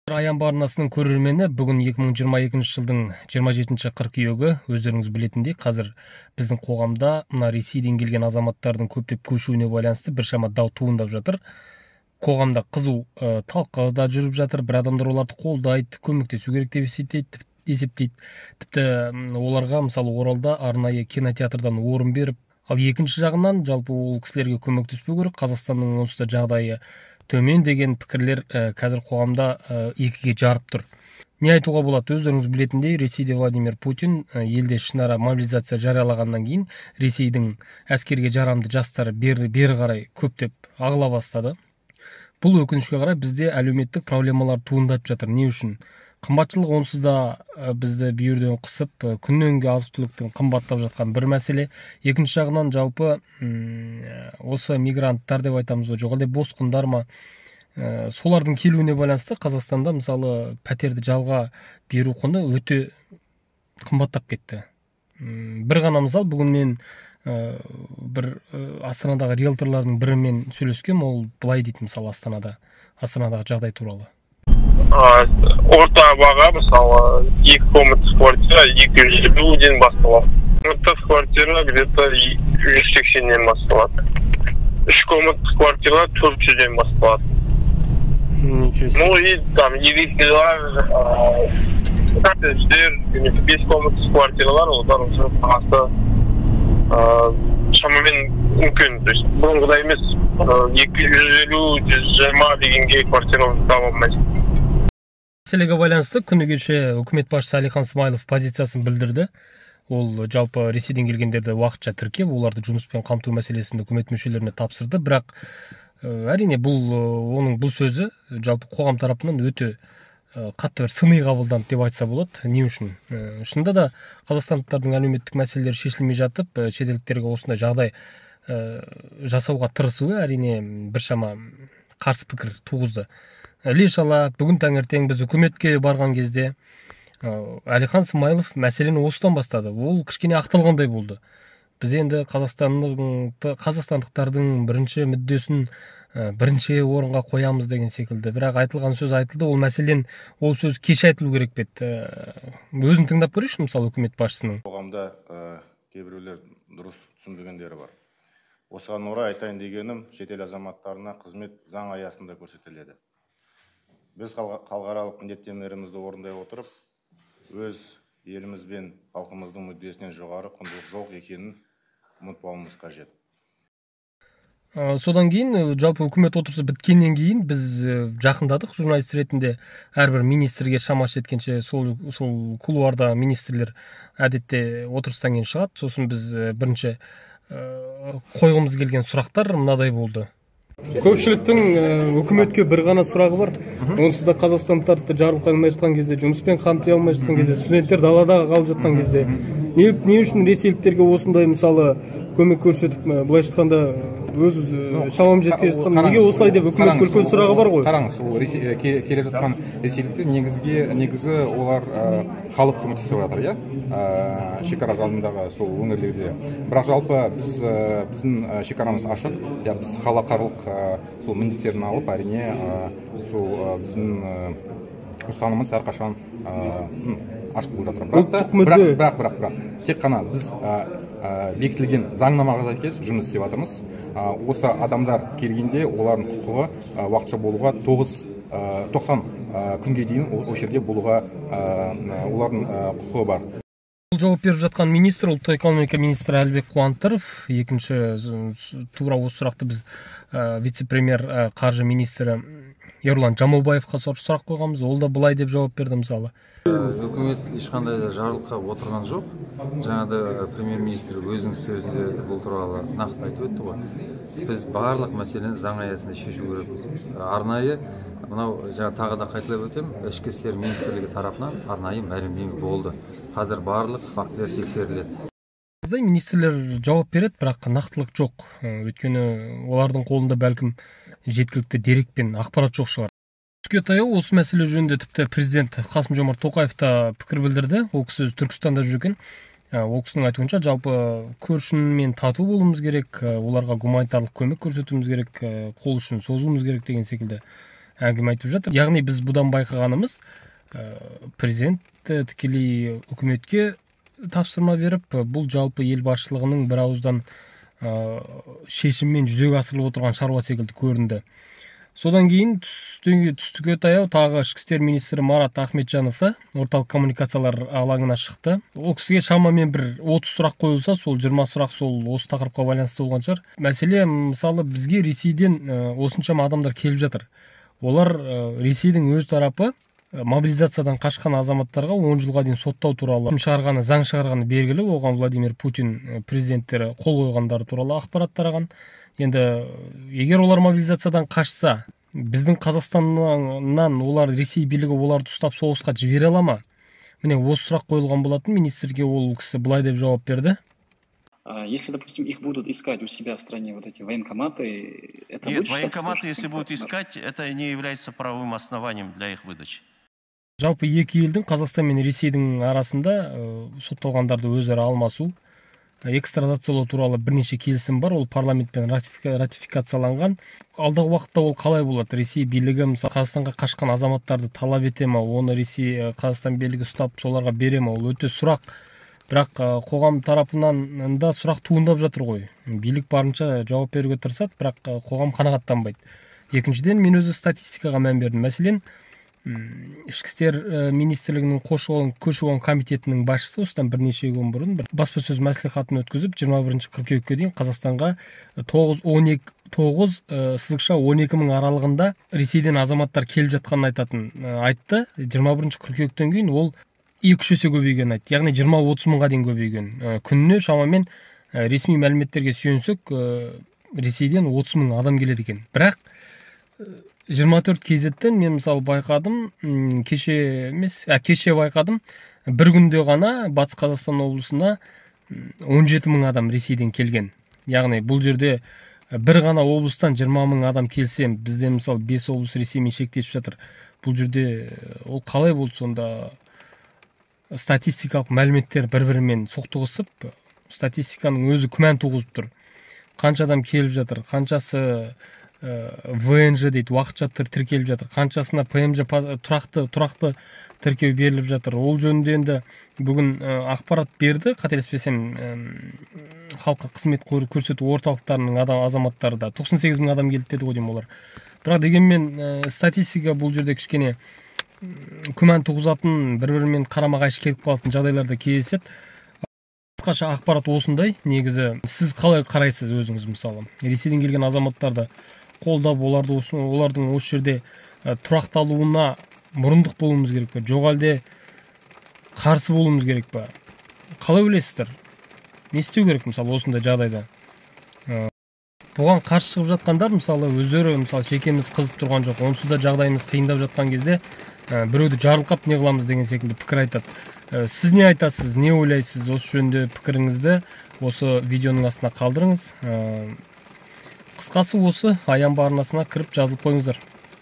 Аян арнасының көрермені бүгін 2022 жылдың 27 қыркүйегі өздеріңіз білетіндей қазір біздің қоғамда мына Ресейден келген азаматтардың көптеп көшуіне байланысты біршама дау туындап жатыр. Қоғамда қызу талқы да жүріп жатыр. Бір адамдар оларды қолдайды, көмектесу керек деп есептейді. Тіпті оларға мысалы Оралда арнайы кинотеатрдан орын беріп, ал екінші жағынан жалпы ол кісілерге көмектеспеу керек. Қазақстанның онсыз да жағдайы төмен деген пікірлер қазір қоғамда екіге жарып тұр. Не айтуға болады? Өздеріңіз білетіндей, Ресейде Владимир Путин елде ішінара мобилизация жариялағаннан кейін Ресейдің әскерге жарамды жастары бері қарай көптеп ағыла бастады. Бұл өкінішке қарай бізде әлеуметтік проблемалар туындап жатыр. Не үшін? Қымбатшылық онсыз да бізді бүйірден қысып, күннен-күнге азық-түліктің қымбаттап жатқан бір мәселе. Екінші жағынан жалпы осы мигранттар деп айтамыз ба, жоқ әлде босқындар ма, солардың келуіне байланысты Қазақстанда мысалы пәтерді жалға беру құны өте қымбаттап кетті. Бір ғана мысал, бүгін мен бір Астанадағы риэлторлардың бірімен сөйлескем, ол былай дейді мысалы Астанадағы жағдай туралы. Орта баға мысалы 2 комнатты квартира 250-ден басталады. Комнатты квартира где-то 180-ден басталады. 3 комнатты квартира 400-ден басталады. Ну и там единственное, 5 комнатты квартиралар, олар уже бағасы шамамен мүмкін. То есть бұрынғыдай емес, 250-120 дегенге квартира таба алмайсың. Мәселеге байланысты күні кеше үкімет басшысы Әлихан Смайылов позициясын білдірді. Ол жалпы Ресейден келгендерді уақытша тіркеп, оларды жұмыспен қамту мәселесін үкімет мүшелеріне тапсырды. Бірақ әрине оның бұл сөзі жалпы қоғам тарапынан өте қатты бір сыни қабылданды деп айтса болады. Не үшін? Шынында да қазақстандықтардың әлеуметтік мәселелері шешілмей жатып, шетелдіктерге осындай жағдай жасауға тырысуы әрине біршама қарсы пікір туғызды. Іле-шала бүгін таңертең біз үкіметке барған кезде Әлихан Смайылов мәселені осыдан бастады. Ол кішкене ақталғандай болды. Біз енді қазақстандықтардың бірінші мүддесін бірінші орынға қоямыз деген секілді. Бірақ айтылған сөз айтылды, ол мәселен ол сөз кеш айтылу керек пе еді. Өзін тыңдап көрейікші, мысалы үкімет басшысының. Қоғамда кейбіреулер дұрыс түсінбегендері бар. Осыған орай айтайын дегенім, шетел азаматтарына қызмет заң аясында көрсетіледі. Біз халықаралық міндеттемелерімізді орындай отырып, өз еліміз бен халқымыздың мүддесінен жоғары құндылық жоқ екенін ұмытпауымыз қажет. Содан кейін жалпы үкімет отырысы біткеннен кейін біз жақындадық журналист ретінде. Әрбір министрге шамасы жеткенше сол кулуарда министрлер әдетте отырыстан кейін шығады. Сосын біз бірінші қойғымыз келген сұрақтар мынадай болды. Көпшіліктің үкіметке бір ғана сұрағы бар. Онсыз да қазақстандықтарды жарылқамай жатқан кезде, жұмыспен қамти алмай жатқан кезде, студенттер далада қалып жатқан кезде, не үшін ресейліктерге осындай мысалы көмек көрсетіп, былайша айтқанда өз шамам жетпей жатқан, неге осылай деп үкіметке үлкен сұрағы бар ғой? Қараңыз, келе жатқан ресейліктер негізі олар халық көмектесіп жатыр, иә? Шекара жанындағы сол өңірлерде. Бірақ жалпы біздің шекарамыз ашық, біз халықаралық сол міндеттерін алып, әрине сол біздің ұстанымыз әрқашан ашық болып жатыр. Бірақ тек қана біз бекітілген заңнамаға сәйкес жұмыс істеп жатырмыз. Осы адамдар келгенде олардың құқығы уақытша болуға 90 күнге дейін осы жерде болуға олардың құқығы бар. Жауап беріп жатқан министр, ұлттық экономика министрі Әлібек Қуантыров. Екінші тура осы сұрақты біз вице-премьер қаржы министрі Ерлан Жамаубаевқа сұрақ қойғанбыз. Ол да былай деп жауап берді мысалы. Үкімет ешқандай да жарлыққа отырған жоқ. Жаңада премьер-министр өзінің сөзінде бұл туралы нақты айтып өтті ғой. Біз барлық мәселені заң аясында шешу керекпіз. Арнайы мынау тағы да қайталап өтем, ішкі істер министрлігі тарапынан арнайы мәлімдеме болды. Қазір барлық фактілер тексеріледі. Министрлер жауап береді, бірақ нақтылық жоқ. Өйткені олардың қолында бәлкім жеткілікті дерек пен ақпарат жоқ шығар. Түске таяу осы мәселе жөнінде тіпті президент Қасым-Жомарт Тоқаев та пікір білдірді. Ол кісі Түркістанда жүрген. Ол кісінің айтуынша жалпы көршімен тату болуымыз керек, оларға гуманитарлық көмек көрсетуіміз керек, қол ұшын созуымыз керек деген секілді әңгіме айтып жатыр. Яғни біз бұдан байқағанымыз, президент тікелей үкіметке тапсырма беріп, бұл жалпы ел басшылығының бір ауыздан шешіммен жүзеге асырылып отырған шаруа секілді көрінді. Содан кейін түстікке таяу тағы ішкі істер министрі Марат Ахметжанов орталық коммуникациялар алаңына шықты. Ол кісіге шамамен бір 30 сұрақ қойылса, сол 20 сұрақ сол осы тақырыпқа байланысты болған шығар. Мәселе, мысалы, бізге Ресейден осыншама адамдар келіп жатыр. Олар Ресейдің өз тарапы мобилизациядан қашқан азаматтарға 10 жылға дейін соттау туралы заң шығарғаны белгілі. Оған Владимир Путин президенттері қол қойғандары туралы ақпарат тараған. Енді егер олар мобилизациядан қашса, біздің Қазақстаннан олар Ресей билігі оларды ұстап соғысқа жібере ала ма? Міне осы сұрақ қойылған болатын. Министрге ол кісі былай деп жауап берді. Если, допустим, их будут искать у себя в стране вот эти военкоматы, это Нет, будет военкоматы, если будут искать, это не является правовым основанием для их выдачи. Жалпы екі елдің, Қазақстан мен Ресейдің арасында сотталғандарды өзара алмасу, экстрадациялау туралы бірнеше келісім бар. Ол парламентпен ратификацияланған. Алдағы уақытта ол қалай болады? Ресей билігі мысалы Қазақстанға қашқан азаматтарды талап ете ме? Оны Ресей Қазақстан билігі ұстап соларға бере ме? Ол өте сұрақ. Бірақ қоғам тарапынан да сұрақ туындап жатыр ғой. Билік барынша жауап беруге тырысады, бірақ қоғам қанағаттанбайды. Екіншіден, мен өзі статистикаға мән бердім. Мәселен, ішкі істер министрлігінің көші-қон комитетінің басшысы осыдан бірнеше күн бұрын бір баспасөз мәслихатын өткізіп, 21 қыркүйекке дейін Қазақстанға 9-12 мың аралығында Ресейден азаматтар келіп жатқанын айтты. 21 қыркүйектен кейін ол 2-3 есе көбейген айтты. Яғни 20-30 мыңға дейін көбейген. Күніне шамамен ресми мәліметтерге сүйенсек, Ресейден 30 мың адам келеді екен. Бірақ 24 KZ-тен мен мысалы байқадым, кеше байқадым, бір күнде ғана Батыс Қазақстан облысына 17 мың адам Ресейден келген. Яғни бұл жерде бір ғана облыстан 20 мың адам келсе, бізде мысалы 5 облыс Ресеймен шектесіп жатыр. Бұл жерде ол қалай болды сонда? Статистикалық мәліметтер бір-бірімен соқтығысып, статистиканың өзі күмән туғызып тұр. Қанша адам келіп жатыр, қаншасы ВНЖ дейді, уақытша тіркеліп жатыр, қаншасына ПМЖ тұрақты тіркеу беріліп жатыр. Ол жөнінде енді бүгін ақпарат берді, қателеспесем, халыққа қызмет көрсету орталықтарының азаматтары да 98 мың адам келді деді ғой деймін олар. Бірақ дегенмен статистика бұл жерде кішкене күмән туғызатын, бір-бірімен қарама-қайшы келіп қалатын жағдайларда кездеседі. Қысқаша ақпарат осындай. Негізі сіз қалай қарайсыз өзіңіз, мысалы Ресейден келген азаматтарды қолдап, олардың осы жерде тұрақталуына мұрындық болуымыз керек пе? Жоқ әлде қарсы болуымыз керек пе? Қалай ойлайсыздар? Не істеу керек мысалы осындай жағдайда? Бұған қарсы шығып жатқандар мысалы өздері мысалы шекеміз қызып тұрған жоқ, онсыз да жағдайымыз қиындап жатқан кезде біреуді жарылқап не қыламыз деген секілді пікір айтады. Сіз не айтасыз, не ойлайсыз? Осы жөнінде пікіріңізді осы видеоның астына қалдырыңыз. Қысқасы осы, Аянба арнасына кіріп жазылып қойыңыздар.